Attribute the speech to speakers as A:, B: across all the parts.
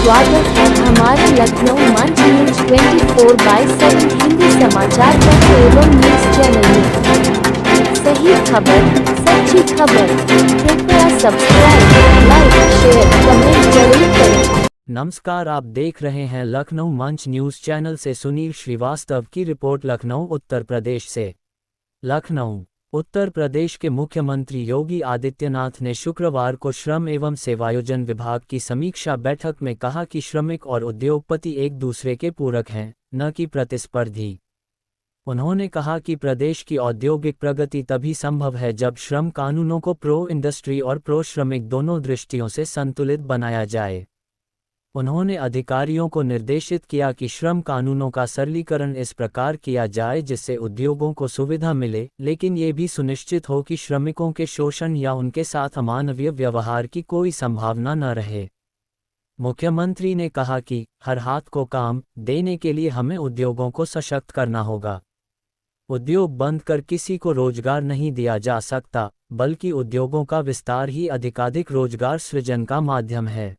A: स्वागत है हमारे लखनऊ मंच न्यूज 24/7 हिंदी समाचार पत्र एवं न्यूज चैनल में। सही खबर, सच्ची खबर। कृपया सब्सक्राइब, लाइक, शेयर, कमेंट जरूर करें।
B: नमस्कार, आप देख रहे हैं लखनऊ मंच न्यूज चैनल से सुनील श्रीवास्तव की रिपोर्ट। लखनऊ उत्तर प्रदेश से। लखनऊ उत्तर प्रदेश के मुख्यमंत्री योगी आदित्यनाथ ने शुक्रवार को श्रम एवं सेवायोजन विभाग की समीक्षा बैठक में कहा कि श्रमिक और उद्योगपति एक दूसरे के पूरक हैं, न कि प्रतिस्पर्धी। उन्होंने कहा कि प्रदेश की औद्योगिक प्रगति तभी संभव है जब श्रम कानूनों को प्रो इंडस्ट्री और प्रो श्रमिक दोनों दृष्टियों से संतुलित बनाया जाए। उन्होंने अधिकारियों को निर्देशित किया कि श्रम कानूनों का सरलीकरण इस प्रकार किया जाए जिससे उद्योगों को सुविधा मिले, लेकिन ये भी सुनिश्चित हो कि श्रमिकों के शोषण या उनके साथ अमानवीय व्यवहार की कोई संभावना न रहे। मुख्यमंत्री ने कहा कि हर हाथ को काम देने के लिए हमें उद्योगों को सशक्त करना होगा। उद्योग बंद कर किसी को रोजगार नहीं दिया जा सकता, बल्कि उद्योगों का विस्तार ही अधिकाधिक रोजगार सृजन का माध्यम है।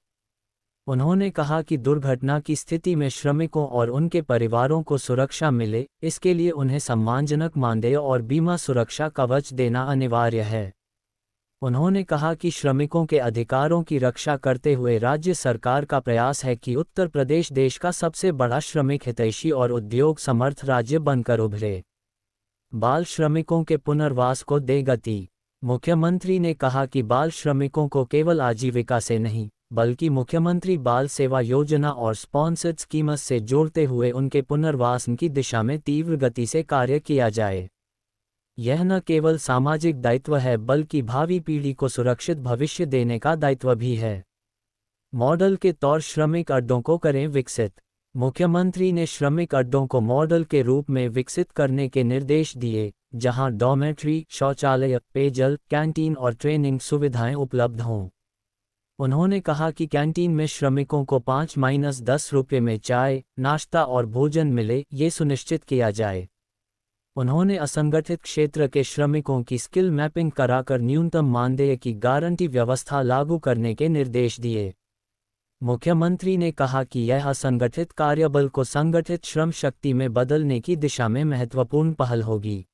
B: उन्होंने कहा कि दुर्घटना की स्थिति में श्रमिकों और उनके परिवारों को सुरक्षा मिले, इसके लिए उन्हें सम्मानजनक मानदेय और बीमा सुरक्षा कवच देना अनिवार्य है। उन्होंने कहा कि श्रमिकों के अधिकारों की रक्षा करते हुए राज्य सरकार का प्रयास है कि उत्तर प्रदेश देश का सबसे बड़ा श्रमिक हितैषी और उद्योग समर्थ राज्य बनकर उभरे। बाल श्रमिकों के पुनर्वास को दे गति। मुख्यमंत्री ने कहा कि बाल श्रमिकों को केवल आजीविका से नहीं, बल्कि मुख्यमंत्री बाल सेवा योजना और स्पॉन्सर्ड स्कीम्स से जोड़ते हुए उनके पुनर्वास की दिशा में तीव्र गति से कार्य किया जाए। यह न केवल सामाजिक दायित्व है बल्कि भावी पीढ़ी को सुरक्षित भविष्य देने का दायित्व भी है। मॉडल के तौर श्रमिक अड्डों को करें विकसित। मुख्यमंत्री ने श्रमिक अड्डों को मॉडल के रूप में विकसित करने के निर्देश दिए, जहां डॉर्मेट्री, शौचालय, पेयजल, कैंटीन और ट्रेनिंग सुविधाएं उपलब्ध हों। उन्होंने कहा कि कैंटीन में श्रमिकों को 5-10 रुपये में चाय, नाश्ता और भोजन मिले, ये सुनिश्चित किया जाए। उन्होंने असंगठित क्षेत्र के श्रमिकों की स्किल मैपिंग कराकर न्यूनतम मानदेय की गारंटी व्यवस्था लागू करने के निर्देश दिए। मुख्यमंत्री ने कहा कि यह असंगठित कार्यबल को संगठित श्रम शक्ति में बदलने की दिशा में महत्वपूर्ण पहल होगी।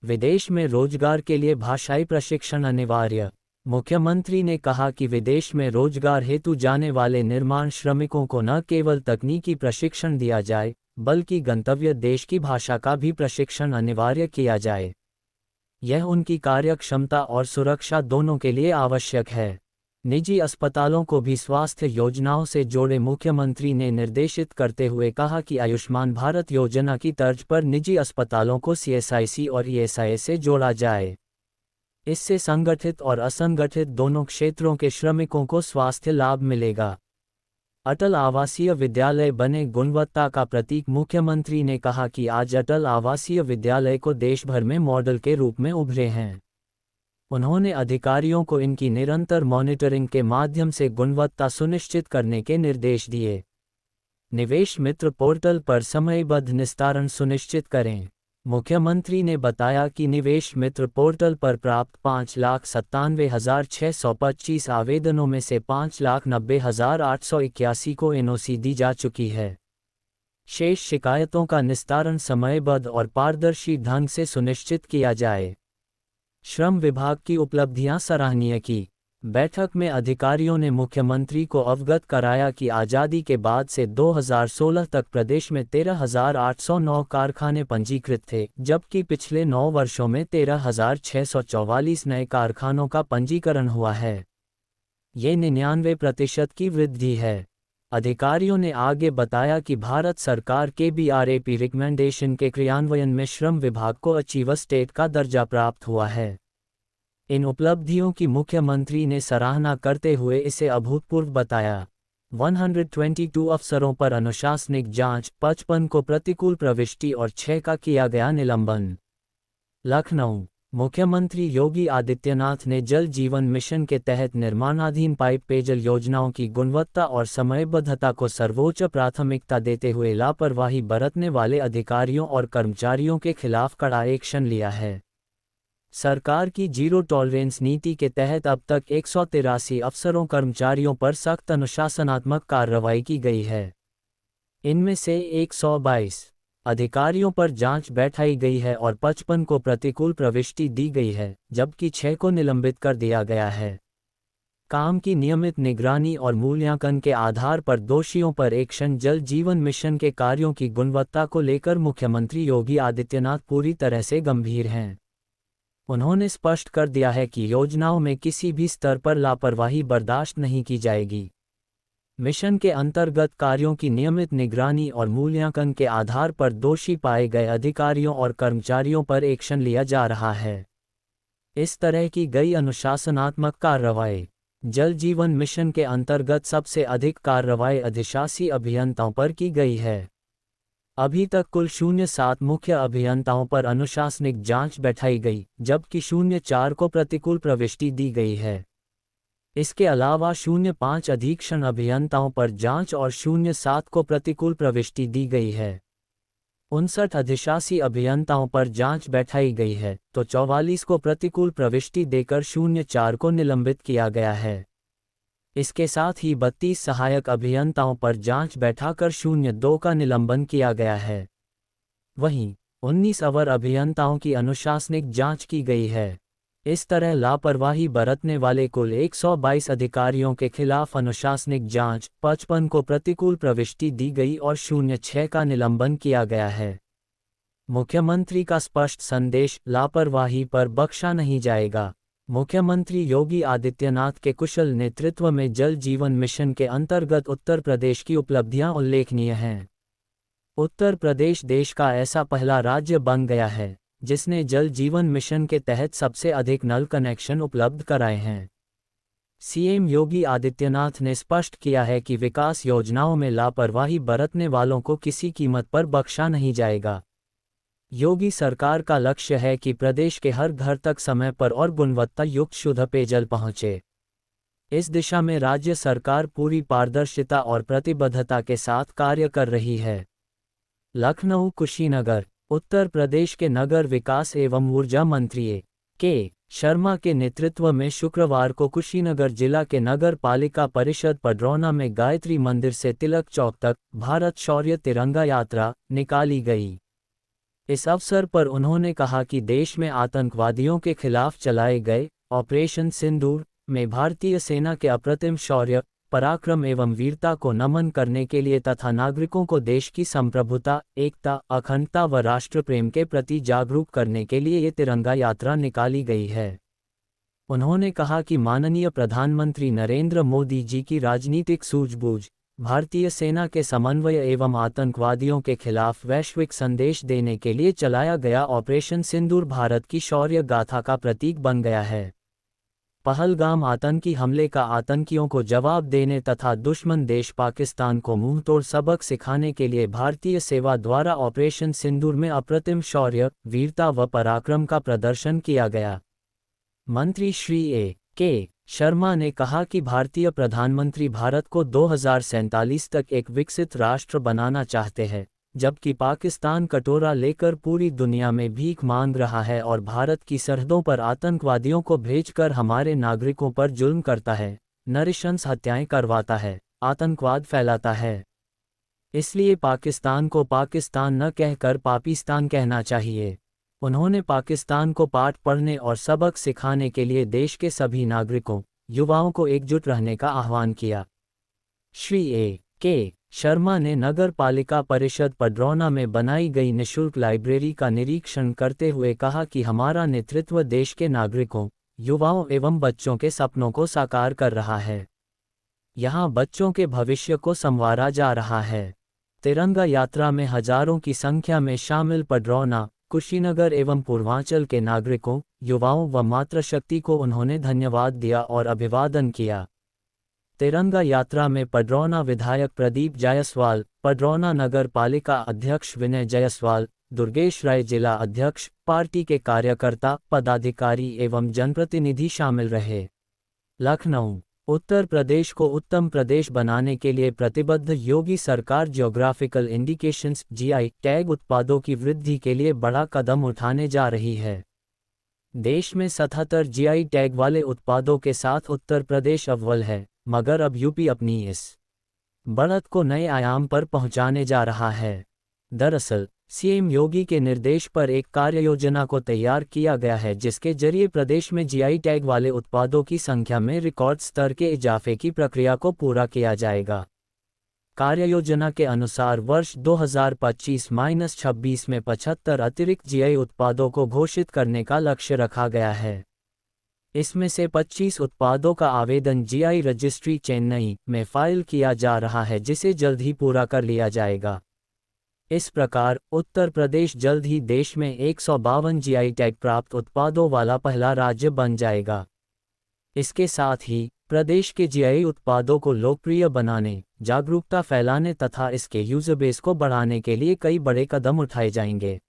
B: विदेश में रोजगार के लिए भाषाई प्रशिक्षण अनिवार्य। मुख्यमंत्री ने कहा कि विदेश में रोजगार हेतु जाने वाले निर्माण श्रमिकों को न केवल तकनीकी प्रशिक्षण दिया जाए, बल्कि गंतव्य देश की भाषा का भी प्रशिक्षण अनिवार्य किया जाए। यह उनकी कार्यक्षमता और सुरक्षा दोनों के लिए आवश्यक है। निजी अस्पतालों को भी स्वास्थ्य योजनाओं से जोड़े मुख्यमंत्री ने निर्देशित करते हुए कहा कि आयुष्मान भारत योजना की तर्ज पर निजी अस्पतालों को CSIC और ESI से जोड़ा जाए। इससे संगठित और असंगठित दोनों क्षेत्रों के श्रमिकों को स्वास्थ्य लाभ मिलेगा। अटल आवासीय विद्यालय बने गुणवत्ता का प्रतीक। मुख्यमंत्री ने कहा कि आज अटल आवासीय विद्यालय को देश भर में मॉडल के रूप में उभरे हैं। उन्होंने अधिकारियों को इनकी निरंतर मॉनिटरिंग के माध्यम से गुणवत्ता सुनिश्चित करने के निर्देश दिए। निवेश मित्र पोर्टल पर समयबद्ध निस्तारण सुनिश्चित करें। मुख्यमंत्री ने बताया कि निवेश मित्र पोर्टल पर प्राप्त 5,97,625 आवेदनों में से 5,90,881 को NOC दी जा चुकी है। शेष शिकायतों का निस्तारण समयबद्ध और पारदर्शी ढंग से सुनिश्चित किया जाए। श्रम विभाग की उपलब्धियां सराहनीय की। बैठक में अधिकारियों ने मुख्यमंत्री को अवगत कराया कि आज़ादी के बाद से 2016 तक प्रदेश में 13,809 कारखाने पंजीकृत थे, जबकि पिछले 9 वर्षों में 13,644 नए कारखानों का पंजीकरण हुआ है। ये 99% की वृद्धि है। अधिकारियों ने आगे बताया कि भारत सरकार के BRAP रिकमेंडेशन के क्रियान्वयन में श्रम विभाग को अचीवर स्टेट का दर्जा प्राप्त हुआ है। इन उपलब्धियों की मुख्यमंत्री ने सराहना करते हुए इसे अभूतपूर्व बताया। 122 अफसरों पर अनुशासनिक जांच, 55 को प्रतिकूल प्रविष्टि और 6 का किया गया निलंबन। लखनऊ मुख्यमंत्री योगी आदित्यनाथ ने जल जीवन मिशन के तहत निर्माणाधीन पाइप पेयजल योजनाओं की गुणवत्ता और समयबद्धता को सर्वोच्च प्राथमिकता देते हुए लापरवाही बरतने वाले अधिकारियों और कर्मचारियों के खिलाफ कड़ा एक्शन लिया है। सरकार की जीरो टॉलरेंस नीति के तहत अब तक 183 अफसरों कर्मचारियों पर सख्त अनुशासनात्मक कार्रवाई की गई है। इनमें से 122 अधिकारियों पर जांच बैठाई गई है और 55 को प्रतिकूल प्रविष्टि दी गई है, जबकि 6 को निलंबित कर दिया गया है। काम की नियमित निगरानी और मूल्यांकन के आधार पर दोषियों पर एक्शन। जल जीवन मिशन के कार्यों की गुणवत्ता को लेकर मुख्यमंत्री योगी आदित्यनाथ पूरी तरह से गंभीर हैं। उन्होंने स्पष्ट कर दिया है कि योजनाओं में किसी भी स्तर पर लापरवाही बर्दाश्त नहीं की जाएगी। मिशन के अंतर्गत कार्यों की नियमित निगरानी और मूल्यांकन के आधार पर दोषी पाए गए अधिकारियों और कर्मचारियों पर एक्शन लिया जा रहा है। इस तरह की गई अनुशासनात्मक कार्रवाई। जल जीवन मिशन के अंतर्गत सबसे अधिक कार्रवाई अधिशासी अभियंताओं पर की गई है। अभी तक कुल 07 मुख्य अभियंताओं पर अनुशासनिक जांच बैठाई गई, जबकि 04 को प्रतिकूल प्रविष्टि दी गई है। इसके अलावा 05 अधीक्षण अभियंताओं पर जांच और 07 को प्रतिकूल प्रविष्टि दी गई है। 59 अधिशासी अभियंताओं पर जांच बैठाई गई है, तो 44 को प्रतिकूल प्रविष्टि देकर 04 को निलंबित किया गया है। इसके साथ ही 32 सहायक अभियंताओं पर जांच बैठाकर 02 का निलंबन किया गया है। वहीं 19 अवर अभियंताओं की अनुशासनिक जांच की गई है। इस तरह लापरवाही बरतने वाले कुल 122 अधिकारियों के खिलाफ अनुशासनिक जांच, 55 को प्रतिकूल प्रविष्टि दी गई और 06 का निलंबन किया गया है। मुख्यमंत्री का स्पष्ट संदेश, लापरवाही पर बख्शा नहीं जाएगा। मुख्यमंत्री योगी आदित्यनाथ के कुशल नेतृत्व में जल जीवन मिशन के अंतर्गत उत्तर प्रदेश की उपलब्धियां उल्लेखनीय हैं। उत्तर प्रदेश देश का ऐसा पहला राज्य बन गया है जिसने जल जीवन मिशन के तहत सबसे अधिक नल कनेक्शन उपलब्ध कराए हैं। सीएम योगी आदित्यनाथ ने स्पष्ट किया है कि विकास योजनाओं में लापरवाही बरतने वालों को किसी कीमत पर बख्शा नहीं जाएगा। योगी सरकार का लक्ष्य है कि प्रदेश के हर घर तक समय पर और गुणवत्ता युक्त शुद्ध पेयजल पहुंचे। इस दिशा में राज्य सरकार पूरी पारदर्शिता और प्रतिबद्धता के साथ कार्य कर रही है। लखनऊ कुशीनगर। उत्तर प्रदेश के नगर विकास एवं ऊर्जा मंत्री के शर्मा के नेतृत्व में शुक्रवार को कुशीनगर जिला के नगर पालिका परिषद पडरौना में गायत्री मंदिर से तिलक चौक तक भारत शौर्य तिरंगा यात्रा निकाली गई। इस अवसर पर उन्होंने कहा कि देश में आतंकवादियों के खिलाफ चलाए गए ऑपरेशन सिंदूर में भारतीय सेना के अप्रतिम शौर्य, पराक्रम एवं वीरता को नमन करने के लिए तथा नागरिकों को देश की संप्रभुता, एकता, अखंडता व राष्ट्र प्रेम के प्रति जागरूक करने के लिए ये तिरंगा यात्रा निकाली गई है। उन्होंने कहा कि माननीय प्रधानमंत्री नरेंद्र मोदी जी की राजनीतिक सूझबूझ, भारतीय सेना के समन्वय एवं आतंकवादियों के खिलाफ वैश्विक संदेश देने के लिए चलाया गया ऑपरेशन सिंदूर भारत की शौर्य गाथा का प्रतीक बन गया है। पहलगाम आतंकी हमले का आतंकियों को जवाब देने तथा दुश्मन देश पाकिस्तान को मुंहतोड़ सबक सिखाने के लिए भारतीय सेवा द्वारा ऑपरेशन सिंदूर में अप्रतिम शौर्य, वीरता व पराक्रम का प्रदर्शन किया गया। मंत्री श्री के शर्मा ने कहा कि भारतीय प्रधानमंत्री भारत को 2047 तक एक विकसित राष्ट्र बनाना चाहते हैं, जबकि पाकिस्तान कटोरा लेकर पूरी दुनिया में भीख मांग रहा है और भारत की सरहदों पर आतंकवादियों को भेजकर हमारे नागरिकों पर जुल्म करता है, नृशंस हत्याएं करवाता है, आतंकवाद फैलाता है। इसलिए पाकिस्तान को पाकिस्तान न कहकर पाकिस्तान कहना चाहिए। उन्होंने पाकिस्तान को पाठ पढ़ने और सबक सिखाने के लिए देश के सभी नागरिकों, युवाओं को एकजुट रहने का आह्वान किया। श्री के शर्मा ने नगर पालिका परिषद पडरौना में बनाई गई निःशुल्क लाइब्रेरी का निरीक्षण करते हुए कहा कि हमारा नेतृत्व देश के नागरिकों, युवाओं एवं बच्चों के सपनों को साकार कर रहा है। यहाँ बच्चों के भविष्य को संवारा जा रहा है। तिरंगा यात्रा में हजारों की संख्या में शामिल पडरौना, कुशीनगर एवं पूर्वांचल के नागरिकों, युवाओं व मातृशक्ति को उन्होंने धन्यवाद दिया और अभिवादन किया। तिरंगा यात्रा में पडरौना विधायक प्रदीप जायसवाल, पडरौना नगर पालिका अध्यक्ष विनय जायसवाल, दुर्गेश राय जिला अध्यक्ष, पार्टी के कार्यकर्ता, पदाधिकारी एवं जनप्रतिनिधि शामिल रहे। लखनऊ। उत्तर प्रदेश को उत्तम प्रदेश बनाने के लिए प्रतिबद्ध योगी सरकार ज्योग्राफिकल इंडिकेशंस (जीआई) टैग उत्पादों की वृद्धि के लिए बड़ा कदम उठाने जा रही है। देश में 77 जीआई टैग वाले उत्पादों के साथ उत्तर प्रदेश अव्वल है, मगर अब यूपी अपनी इस बढ़त को नए आयाम पर पहुंचाने जा रहा है। दरअसल सीएम योगी के निर्देश पर एक कार्ययोजना को तैयार किया गया है, जिसके जरिए प्रदेश में जीआई टैग वाले उत्पादों की संख्या में रिकॉर्ड स्तर के इजाफे की प्रक्रिया को पूरा किया जाएगा। कार्ययोजना के अनुसार वर्ष 2025-26 में 75 अतिरिक्त जीआई उत्पादों को घोषित करने का लक्ष्य रखा गया है। इसमें से 25 उत्पादों का आवेदन जीआई रजिस्ट्री चेन्नई में फाइल किया जा रहा है, जिसे जल्द ही पूरा कर लिया जाएगा। इस प्रकार उत्तर प्रदेश जल्द ही देश में 152 जीआई टैग प्राप्त उत्पादों वाला पहला राज्य बन जाएगा। इसके साथ ही प्रदेश के जीआई उत्पादों को लोकप्रिय बनाने, जागरूकता फैलाने तथा इसके यूजर बेस को बढ़ाने के लिए कई बड़े कदम उठाए जाएंगे।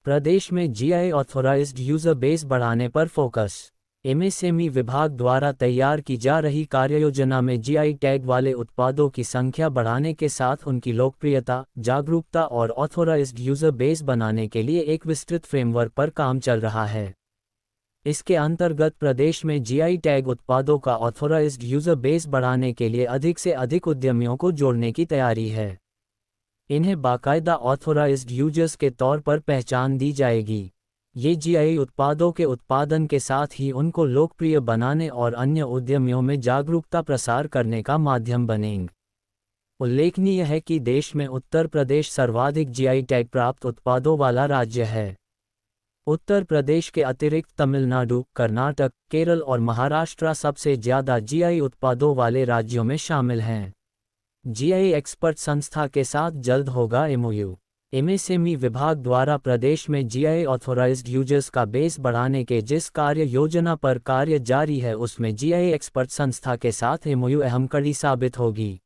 B: प्रदेश में जीआई ऑथोराइज्ड यूजर बेस बढ़ाने पर फोकस। एमएसएमई विभाग द्वारा तैयार की जा रही कार्ययोजना में जीआई टैग वाले उत्पादों की संख्या बढ़ाने के साथ उनकी लोकप्रियता, जागरूकता और ऑथोराइज्ड यूजर बेस बनाने के लिए एक विस्तृत फ्रेमवर्क पर काम चल रहा है। इसके अंतर्गत प्रदेश में जीआई टैग उत्पादों का ऑथोराइज्ड यूजर बेस बढ़ाने के लिए अधिक से अधिक उद्यमियों को जोड़ने की तैयारी है। इन्हें बाकायदा ऑथोराइज्ड यूजर्स के तौर पर पहचान दी जाएगी। ये जीआई उत्पादों के उत्पादन के साथ ही उनको लोकप्रिय बनाने और अन्य उद्यमियों में जागरूकता प्रसार करने का माध्यम बनेंगे। उल्लेखनीय है कि देश में उत्तर प्रदेश सर्वाधिक जीआई टैग प्राप्त उत्पादों वाला राज्य है। उत्तर प्रदेश के अतिरिक्त तमिलनाडु, कर्नाटक, केरल और महाराष्ट्र सबसे ज्यादा जीआई उत्पादों वाले राज्यों में शामिल हैं। जीआई एक्सपर्ट संस्था के साथ जल्द होगा एमओयू। एमएसएमई विभाग द्वारा प्रदेश में जीआई ऑथोराइज्ड यूजर्स का बेस बढ़ाने के जिस कार्य योजना पर कार्य जारी है, उसमें जीआई एक्सपर्ट संस्था के साथ एमओयू अहम कड़ी साबित होगी।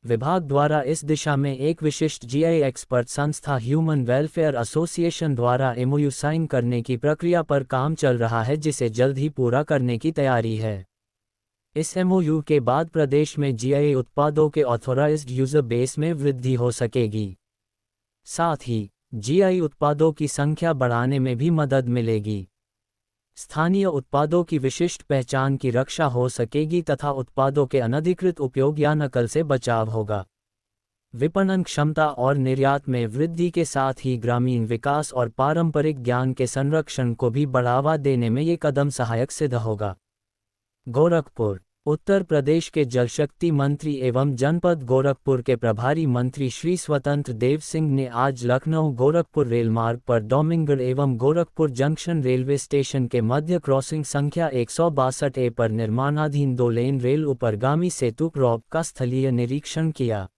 B: विभाग द्वारा इस दिशा में एक विशिष्ट जीआई एक्सपर्ट संस्था ह्यूमन वेलफेयर एसोसिएशन द्वारा एमओयू साइन करने की प्रक्रिया पर काम चल रहा है, जिसे जल्द ही पूरा करने की तैयारी है। इस एमओयू के बाद प्रदेश में जीआई उत्पादों के ऑथोराइज्ड यूजर बेस में वृद्धि हो सकेगी। साथ ही जीआई उत्पादों की संख्या बढ़ाने में भी मदद मिलेगी। स्थानीय उत्पादों की विशिष्ट पहचान की रक्षा हो सकेगी तथा उत्पादों के अनधिकृत उपयोग या नकल से बचाव होगा। विपणन क्षमता और निर्यात में वृद्धि के साथ ही ग्रामीण विकास और पारंपरिक ज्ञान के संरक्षण को भी बढ़ावा देने में ये कदम सहायक सिद्ध होगा। गोरखपुर। उत्तर प्रदेश के जलशक्ति मंत्री एवं जनपद गोरखपुर के प्रभारी मंत्री श्री स्वतंत्र देव सिंह ने आज लखनऊ गोरखपुर रेलमार्ग पर डोमिंगगढ़ एवं गोरखपुर जंक्शन रेलवे स्टेशन के मध्य क्रॉसिंग संख्या 162A पर निर्माणाधीन 2 लेन रेल ऊपरगामी सेतु रॉब का स्थलीय निरीक्षण किया।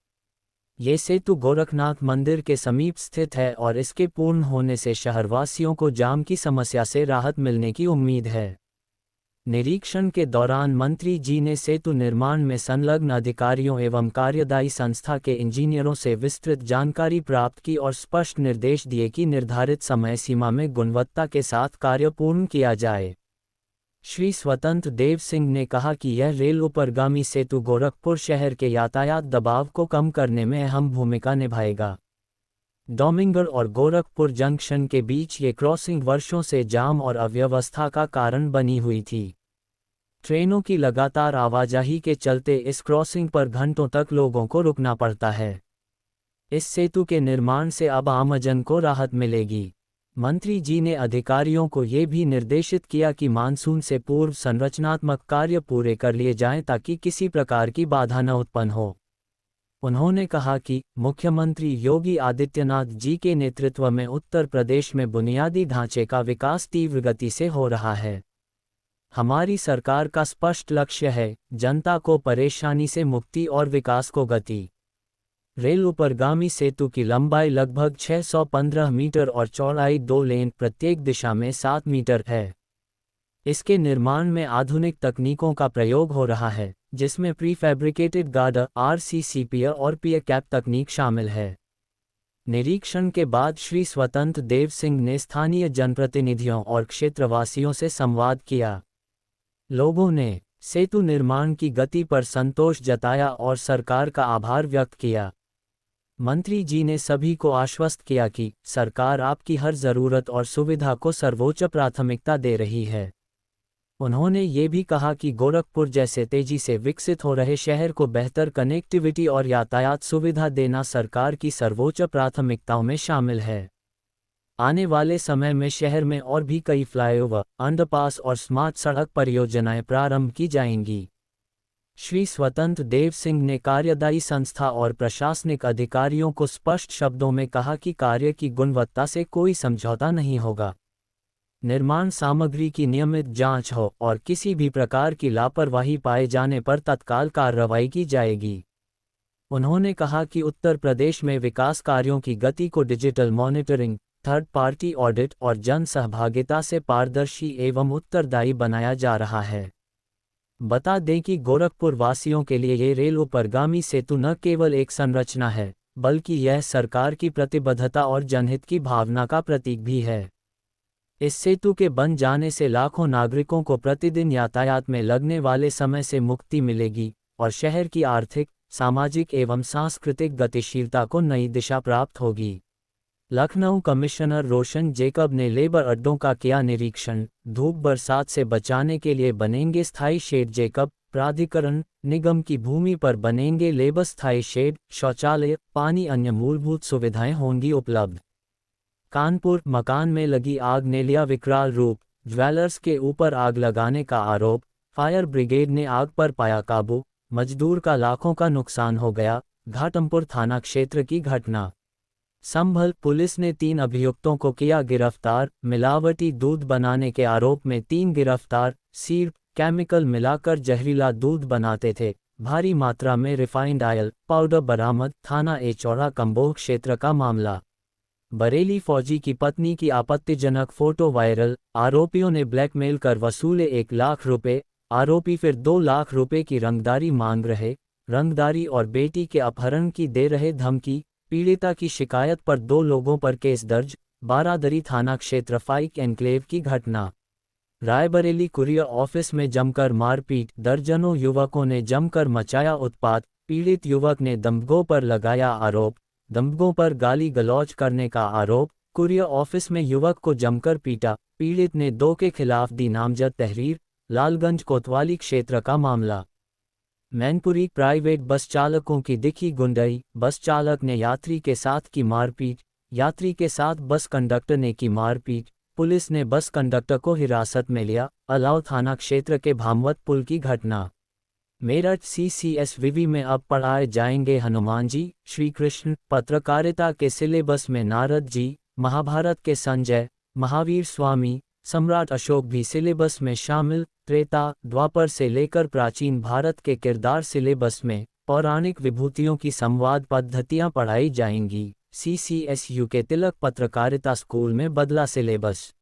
B: ये सेतु गोरखनाथ मंदिर के समीप स्थित है और इसके पूर्ण होने से शहरवासियों को जाम की समस्या से राहत मिलने की उम्मीद है। निरीक्षण के दौरान मंत्री जी ने सेतु निर्माण में संलग्न अधिकारियों एवं कार्यदायी संस्था के इंजीनियरों से विस्तृत जानकारी प्राप्त की और स्पष्ट निर्देश दिए कि निर्धारित समय सीमा में गुणवत्ता के साथ कार्य पूर्ण किया जाए। श्री स्वतंत्र देव सिंह ने कहा कि यह रेल ऊपरगामी सेतु गोरखपुर शहर के यातायात दबाव को कम करने में अहम भूमिका निभाएगा। डोमिंगगढ़ और गोरखपुर जंक्शन के बीच ये क्रॉसिंग वर्षों से जाम और अव्यवस्था का कारण बनी हुई थी। ट्रेनों की लगातार आवाजाही के चलते इस क्रॉसिंग पर घंटों तक लोगों को रुकना पड़ता है। इस सेतु के निर्माण से अब आमजन को राहत मिलेगी। मंत्री जी ने अधिकारियों को ये भी निर्देशित किया कि मानसून से पूर्व संरचनात्मक कार्य पूरे कर लिए जाएं ताकि किसी प्रकार की बाधा न उत्पन्न हो। उन्होंने कहा कि मुख्यमंत्री योगी आदित्यनाथ जी के नेतृत्व में उत्तर प्रदेश में बुनियादी ढांचे का विकास तीव्र गति से हो रहा है। हमारी सरकार का स्पष्ट लक्ष्य है जनता को परेशानी से मुक्ति और विकास को गति। रेल ऊपरगामी सेतु की लंबाई लगभग 615 मीटर और चौड़ाई 2 लेन प्रत्येक दिशा में 7 मीटर है। इसके निर्माण में आधुनिक तकनीकों का प्रयोग हो रहा है, जिसमें प्रीफैब्रिकेटेड गार्डर, आरसीसीपीआर और पियर कैप तकनीक शामिल है। निरीक्षण के बाद श्री स्वतंत्र देव सिंह ने स्थानीय जनप्रतिनिधियों और क्षेत्रवासियों से संवाद किया। लोगों ने सेतु निर्माण की गति पर संतोष जताया और सरकार का आभार व्यक्त किया। मंत्री जी ने सभी को आश्वस्त किया कि सरकार आपकी हर जरूरत और सुविधा को सर्वोच्च प्राथमिकता दे रही है। उन्होंने ये भी कहा कि गोरखपुर जैसे तेजी से विकसित हो रहे शहर को बेहतर कनेक्टिविटी और यातायात सुविधा देना सरकार की सर्वोच्च प्राथमिकताओं में शामिल है। आने वाले समय में शहर में और भी कई फ्लाईओवर, अंडरपास और स्मार्ट सड़क परियोजनाएं प्रारंभ की जाएंगी। श्री स्वतंत्र देव सिंह ने कार्यदायी संस्था और प्रशासनिक अधिकारियों को स्पष्ट शब्दों में कहा कि कार्य की गुणवत्ता से कोई समझौता नहीं होगा। निर्माण सामग्री की नियमित जांच हो और किसी भी प्रकार की लापरवाही पाए जाने पर तत्काल कार्रवाई की जाएगी। उन्होंने कहा कि उत्तर प्रदेश में विकास कार्यों की गति को digital monitoring, third party audit और जन सहभागिता से पारदर्शी एवं उत्तरदायी बनाया जा रहा है। बता दें कि गोरखपुर वासियों के लिए ये रेल ऊपरगामी सेतु न केवल एक संरचना है, बल्कि यह सरकार की प्रतिबद्धता और जनहित की भावना का प्रतीक भी है। इस सेतु के बन जाने से लाखों नागरिकों को प्रतिदिन यातायात में लगने वाले समय से मुक्ति मिलेगी और शहर की आर्थिक, सामाजिक एवं सांस्कृतिक गतिशीलता को नई दिशा प्राप्त होगी। लखनऊ कमिश्नर रोशन जेकब ने लेबर अड्डों का किया निरीक्षण। धूप बरसात से बचाने के लिए बनेंगे स्थायी शेड। जेकब प्राधिकरण निगम की भूमि पर बनेंगे लेबर स्थायी शेड, शौचालय, पानी, अन्य मूलभूत सुविधाएं होंगी उपलब्ध। कानपुर मकान में लगी आग ने लिया विकराल रूप। ज्वेलर्स के ऊपर आग लगाने का आरोप, फायर ब्रिगेड ने आग पर पाया काबू। मजदूर का लाखों का नुकसान हो गया। घाटमपुर थाना क्षेत्र की घटना। संभल पुलिस ने 3 अभियुक्तों को किया गिरफ्तार। मिलावटी दूध बनाने के आरोप में 3 गिरफ्तार। सीड केमिकल मिलाकर जहरीला दूध बनाते थे। भारी मात्रा में रिफाइंड ऑयल पाउडर बरामद। थाना एचौड़ा कंबोह क्षेत्र का मामला। बरेली फौजी की पत्नी की आपत्तिजनक फोटो वायरल। आरोपियों ने ब्लैकमेल कर वसूले 1 लाख रुपए। आरोपी फिर 2 लाख रुपए की रंगदारी मांग रहे। रंगदारी और बेटी के अपहरण की दे रहे धमकी। पीड़िता की शिकायत पर 2 लोगों पर केस दर्ज। बारादरी थाना क्षेत्र फाइक एन्क्लेव की घटना। रायबरेली कुरियर ऑफिस में जमकर मारपीट। दर्जनों युवकों ने जमकर मचाया उत्पात। पीड़ित युवक ने दबंगों पर लगाया आरोप। दबंगों पर गाली गलौज करने का आरोप। कुरियर ऑफिस में युवक को जमकर पीटा। पीड़ित ने 2 के खिलाफ दी नामजद तहरीर। लालगंज कोतवाली क्षेत्र का मामला। मैनपुरी प्राइवेट बस चालकों की दिखी गुंडई। बस चालक ने यात्री के साथ की मारपीट। यात्री के साथ बस कंडक्टर ने की मारपीट। पुलिस ने बस कंडक्टर को हिरासत में लिया। अलाव थाना क्षेत्र के भामवत पुल की घटना। मेरठ CCSVV में अब पढ़ाए जाएंगे हनुमान जी, श्री कृष्ण। पत्रकारिता के सिलेबस में नारद जी, महाभारत के संजय, महावीर स्वामी, सम्राट अशोक भी सिलेबस में शामिल। त्रेता द्वापर से लेकर प्राचीन भारत के किरदार सिलेबस में पौराणिक विभूतियों की संवाद पद्धतियां पढ़ाई जाएंगी। CCSU के तिलक पत्रकारिता स्कूल में बदला सिलेबस।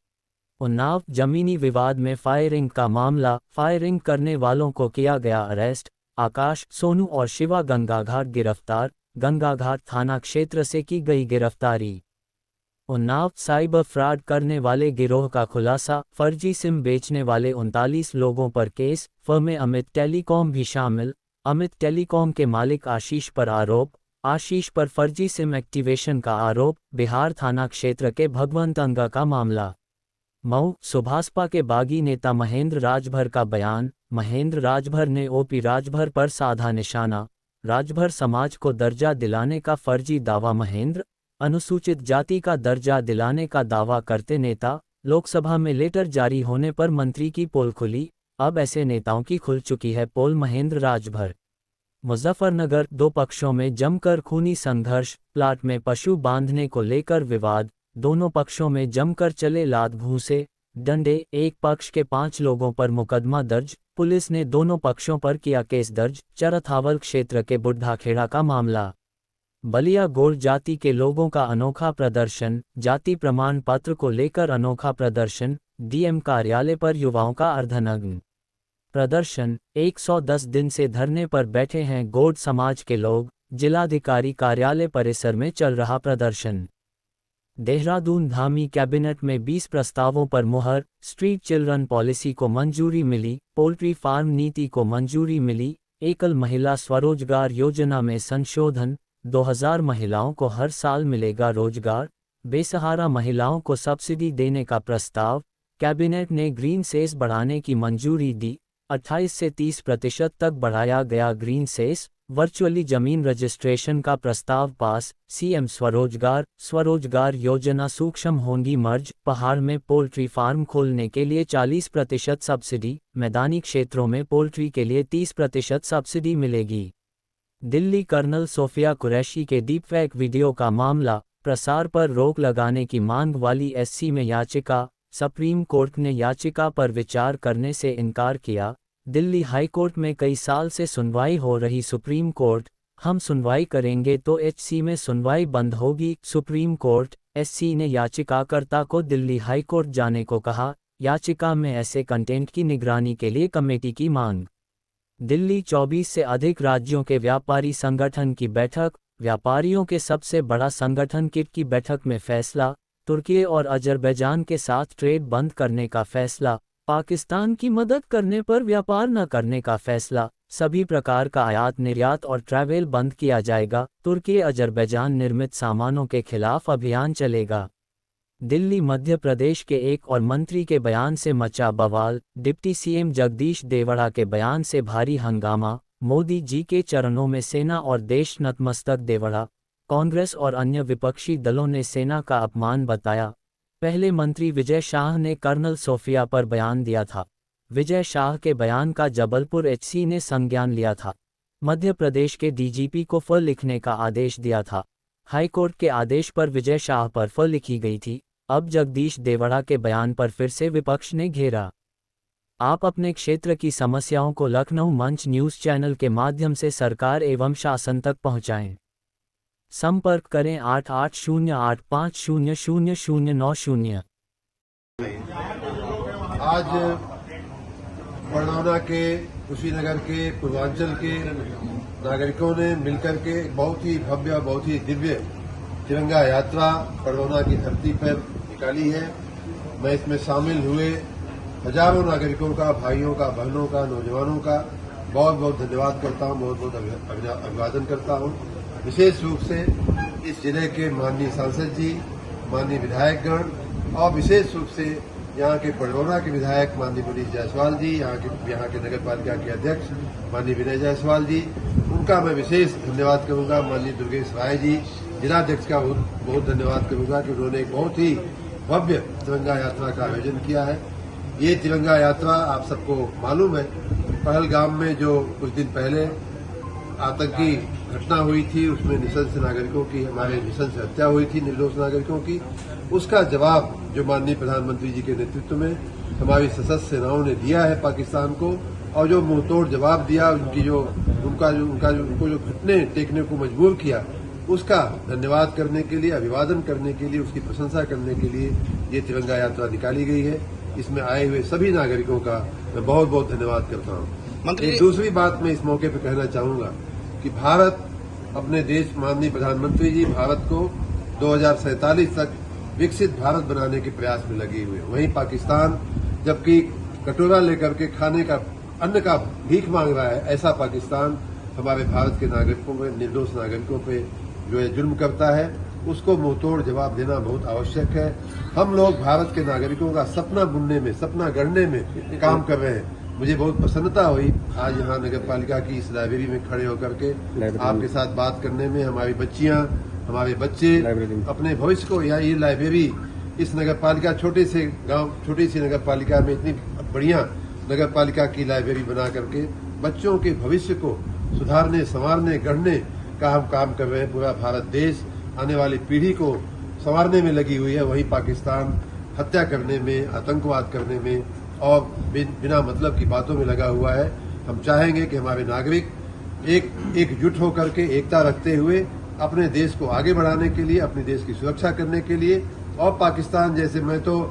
B: उन्नाव जमीनी विवाद में फायरिंग का मामला। फायरिंग करने वालों को किया गया अरेस्ट। आकाश, सोनू और शिवा गंगाघाट गिरफ्तार। गंगाघाट थाना क्षेत्र से की गई गिरफ्तारी। उन्नाव साइबर फ्रॉड करने वाले गिरोह का खुलासा। फर्जी सिम बेचने वाले 39 लोगों पर केस। फर्म में अमित टेलीकॉम भी शामिल। अमित टेलीकॉम के मालिक आशीष पर आरोप। आशीष पर फर्जी सिम एक्टिवेशन का आरोप। बिहार थाना क्षेत्र के भगवंतंगा का मामला। मऊ सुभाषपा के बागी नेता महेंद्र राजभर का बयान। महेंद्र राजभर ने OP राजभर पर साधा निशाना। राजभर समाज को दर्जा दिलाने का फर्जी दावा। महेंद्र अनुसूचित जाति का दर्जा दिलाने का दावा करते नेता। लोकसभा में लेटर जारी होने पर मंत्री की पोल खुली। अब ऐसे नेताओं की खुल चुकी है पोल। महेंद्र राजभर। मुजफ्फरनगर 2 पक्षों में जमकर खूनी संघर्ष। प्लाट में पशु बांधने को लेकर विवाद। दोनों पक्षों में जमकर चले लात घूंसे डंडे। एक पक्ष के 5 लोगों पर मुकदमा दर्ज। पुलिस ने दोनों पक्षों पर किया केस दर्ज। चरथावल क्षेत्र के बुढ़ाखेड़ा का मामला। बलिया गौड़ जाति के लोगों का अनोखा प्रदर्शन। जाति प्रमाण पत्र को लेकर अनोखा प्रदर्शन। DM कार्यालय पर युवाओं का अर्धनग्न प्रदर्शन। 110 दिन से धरने पर बैठे हैं गौड़ समाज के लोग। जिलाधिकारी कार्यालय परिसर में चल रहा प्रदर्शन। देहरादून धामी कैबिनेट में 20 प्रस्तावों पर मुहर। स्ट्रीट चिल्ड्रन पॉलिसी को मंजूरी मिली। पोल्ट्री फार्म नीति को मंजूरी मिली। एकल महिला स्वरोजगार योजना में संशोधन। 2000 महिलाओं को हर साल मिलेगा रोजगार, बेसहारा महिलाओं को सब्सिडी देने का प्रस्ताव, कैबिनेट ने ग्रीन सेस बढ़ाने की मंजूरी दी, 28 से 30% तक बढ़ाया गया ग्रीन सेस, वर्चुअली जमीन रजिस्ट्रेशन का प्रस्ताव पास, सीएम स्वरोजगार योजना सूक्ष्म होंगी मर्ज, पहाड़ में पोल्ट्री फार्म खोलने के लिए 40% सब्सिडी, मैदानी क्षेत्रों में पोल्ट्री के लिए 30% सब्सिडी मिलेगी। दिल्ली कर्नल सोफिया कुरैशी के डीपफेक वीडियो का मामला, प्रसार पर रोक लगाने की मांग वाली एससी में याचिका, सुप्रीम कोर्ट ने याचिका पर विचार करने से इनकार किया। दिल्ली हाईकोर्ट में कई साल से सुनवाई हो रही सुप्रीम कोर्ट, हम सुनवाई करेंगे तो एचसी में सुनवाई बंद होगी। सुप्रीम कोर्ट, एससी ने याचिकाकर्ता को दिल्ली हाईकोर्ट जाने को कहा, याचिका में ऐसे कंटेंट की निगरानी के लिए कमेटी की मांग। दिल्ली 24 से अधिक राज्यों के व्यापारी संगठन की बैठक, व्यापारियों के सबसे बड़ा संगठन किट की बैठक में फैसला, तुर्की और अजरबैजान के साथ ट्रेड बंद करने का फैसला, पाकिस्तान की मदद करने पर व्यापार न करने का फैसला, सभी प्रकार का आयात निर्यात और ट्रैवल बंद किया जाएगा, तुर्की अजरबैजान निर्मित सामानों के खिलाफ अभियान चलेगा। दिल्ली मध्य प्रदेश के एक और मंत्री के बयान से मचा बवाल, डिप्टी सीएम जगदीश देवड़ा के बयान से भारी हंगामा, मोदी जी के चरणों में सेना और देश नतमस्तक, देवड़ा। कांग्रेस और अन्य विपक्षी दलों ने सेना का अपमान बताया। पहले मंत्री विजय शाह ने कर्नल सोफिया पर बयान दिया था। विजय शाह के बयान का जबलपुर एचसी ने संज्ञान लिया था। मध्य प्रदेश के डीजीपी को फ लिखने का आदेश दिया था। हाईकोर्ट के आदेश पर विजय शाह पर फ लिखी गई थी। अब जगदीश देवड़ा के बयान पर फिर से विपक्ष ने घेरा। आप अपने क्षेत्र की समस्याओं को लखनऊ मंच न्यूज़ चैनल के माध्यम से सरकार एवं शासन तक पहुंचाएं। संपर्क करें 8808500090।
C: आज बड़ौदा के, कुशीनगर के, पूर्वांचल के नागरिकों ने मिलकर के बहुत ही भव्य, बहुत ही दिव्य तिरंगा यात्रा बड़ौदा की धरती पर निकाली है। मैं इसमें शामिल हुए हजारों नागरिकों का, भाइयों का, बहनों का, नौजवानों का बहुत बहुत धन्यवाद करता हूं, बहुत बहुत अभिवादन करता हूं। विशेष रूप से इस जिले के माननीय सांसद जी, माननीय विधायकगण और विशेष रूप से यहाँ के बड़ौदा के विधायक माननीय मनीष जायसवाल जी, यहाँ के नगर पालिका के अध्यक्ष माननीय विनय जायसवाल जी, उनका मैं विशेष धन्यवाद करूंगा। माननीय दुर्गेश राय जी, जिलाध्यक्ष का बहुत धन्यवाद करूंगा कि उन्होंने एक बहुत ही भव्य तिरंगा यात्रा का आयोजन किया है। ये तिरंगा यात्रा आप सबको मालूम है, पहलगाम में जो कुछ दिन पहले आतंकी घटना हुई थी, उसमें निशंस नागरिकों की, हमारे निशंस हत्या हुई थी निर्दोष नागरिकों की, उसका जवाब जो माननीय प्रधानमंत्री जी के नेतृत्व में हमारी सशस्त्र सेनाओं ने दिया है पाकिस्तान को, और जो मुंहतोड़ जवाब दिया, उनको जो घटने टेकने को मजबूर किया, उसका धन्यवाद करने के लिए, अभिवादन करने के लिए, उसकी प्रशंसा करने के लिए ये तिरंगा यात्रा निकाली गई है। इसमें आए हुए सभी नागरिकों का मैं बहुत बहुत धन्यवाद करता हूं। एक दूसरी बात मैं इस मौके पर कहना चाहूंगा कि भारत अपने देश, माननीय प्रधानमंत्री जी भारत को 2047 तक विकसित भारत बनाने के प्रयास में लगे हुए। वहीं पाकिस्तान जबकि कटोरा लेकर के खाने का, अन्न का भीख मांग रहा है, ऐसा पाकिस्तान हमारे भारत के नागरिकों पे, निर्दोष नागरिकों पे जो है जुर्म करता है, उसको मुंहतोड़ जवाब देना बहुत आवश्यक है। हम लोग भारत के नागरिकों का सपना बुनने में, सपना गढ़ने में काम कर रहे हैं। मुझे बहुत प्रसन्नता हुई आज यहाँ नगर पालिका की इस लाइब्रेरी में खड़े होकर के आपके साथ बात करने में। हमारी बच्चियां, हमारे बच्चे अपने भविष्य को, या ये लाइब्रेरी इस नगर पालिका, छोटे से गांव, छोटी सी नगर पालिका में इतनी बढ़िया नगर पालिका की लाइब्रेरी बना करके बच्चों के भविष्य को सुधारने, संवारने, गढ़ने का हम काम कर रहे हैं। पूरा भारत देश आने वाली पीढ़ी को संवारने में लगी हुई है, वहीं पाकिस्तान हत्या करने में, आतंकवाद करने में और बिना मतलब की बातों में लगा हुआ है। हम चाहेंगे कि हमारे नागरिक एकजुट होकर के, एकता रखते हुए अपने देश को आगे बढ़ाने के लिए, अपने देश की सुरक्षा करने के लिए, और पाकिस्तान जैसे, मैं तो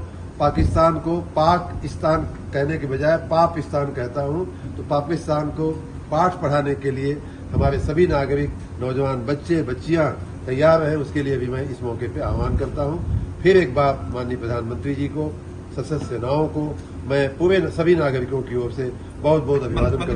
C: पाकिस्तान को पाकिस्तान कहने के बजाय पाकिस्तान कहता हूं, तो पाकिस्तान को पाठ पढ़ाने के लिए हमारे सभी नागरिक, नौजवान, बच्चे, बच्चियां तैयार हैं। उसके लिए भी मैं इस मौके पे आह्वान करता हूं। फिर एक बार माननीय प्रधानमंत्री जी को, सशस्त्र सेनाओं को मैं पूरे सभी नागरिकों की ओर से बहुत बहुत अभिवादन करता हूं।